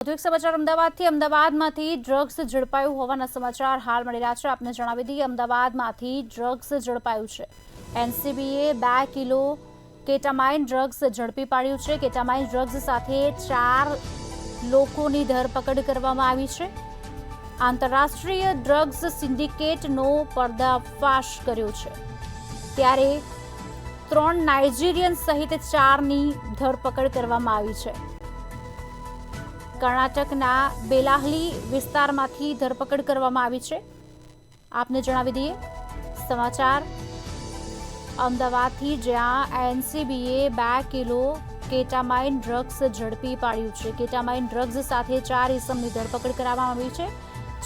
વધુ એક સમાચાર અમદાવાદમાંથી ડ્રગ્સ ઝડપાયું હોવાના સમાચાર હાલ મળી રહ્યા છે। આપને જણાવી દઈએ, અમદાવાદમાંથી ડ્રગ્સ ઝડપાયું છે। એનસીબીએ 2 કિલો કેટામાઇન ડ્રગ્સ ઝડપી પાડ્યું છે। કેટામાઇન ડ્રગ્સ સાથે 4 લોકોની ધરપકડ કરવામાં આવી છે। આંતરરાષ્ટ્રીય ડ્રગ્સ સિન્ડિકેટનો પર્દાફાશ કર્યો છે, ત્યારે 3 નાઇજીરિયન સહિત 4ની ધરપકડ કરવામાં આવી છે। કર્ણાટકના બેલાહલી વિસ્તારમાંથી ધરપકડ કરવામાં આવી છે। આપને જણાવી દઈએ સમાચાર અમદાવાદથી, જ્યાં એનસીબીએ 2 કિલો કેટામાઇન ડ્રગ્સ ઝડપી પાડ્યું છે। કેટામાઇન ડ્રગ્સ સાથે 4 ઇસમની ધરપકડ કરવામાં આવી છે।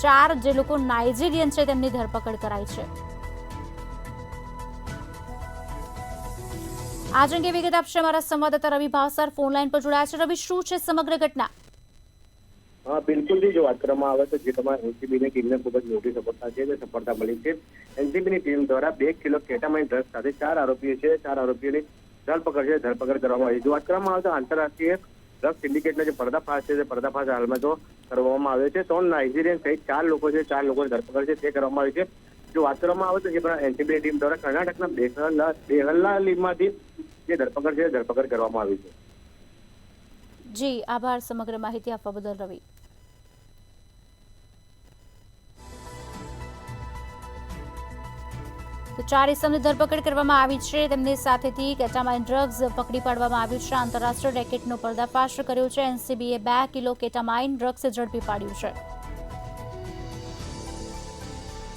4 જે લોકો નાઇજીરિયન છે તેમની ધરપકડ કરાઈ છે। આજ અંગે વિગત આપશે અમારા સંવાદદાતા રવિ ભાવસાર ફોનલાઈન પર જોડાયા છે। રવિ, શું છે સમગ્ર ઘટના? બિલકુલ જી, જો વાત કરવામાં આવે તો જે તમારે એનસીબીની ટીમને ખૂબ જ મોટી સફળતા મળી છે। એનસીબીની ટીમ દ્વારા 2 કિલો કેટામાઇન ડ્રગ્સ સાથે 4 આરોપીઓ છે, 4 આરોપીઓની ધરપકડ કરવામાં આવી છે। વાત કરવામાં આવે તો આંતરરાષ્ટ્રીય ડ્રગ સિન્ડિકેટનો જે પર્દાફાશ છે, તે પર્દાફાશ હાલમાં તો કરવામાં આવ્યો છે। 3 નાઇજીરિયન સહિત 4 લોકો છે, 4 લોકોની ધરપકડ છે, તે કરવામાં આવી છે। જો વાત કરવામાં આવે તો જે એનસીબીની ટીમ દ્વારા કર્ણાટકના બેહલાલીમાંથી જે ધરપકડ કરવામાં આવી છે। જી આભાર સમગ્ર માહિતી આપવા બદલ રવિ। તો 4 ઇસમની ધરપકડ કરવામાં આવી છે, તેમની સાથેથી કેટામાઇન ડ્રગ્સ પકડી પાડવામાં આવ્યું છે। આંતરરાષ્ટ્રીય રેકેટનો પર્દાફાશ કર્યો છે। એનસીબીએ 2 કિલો કેટામાઇન ડ્રગ્સ ઝડપી પાડ્યું છે।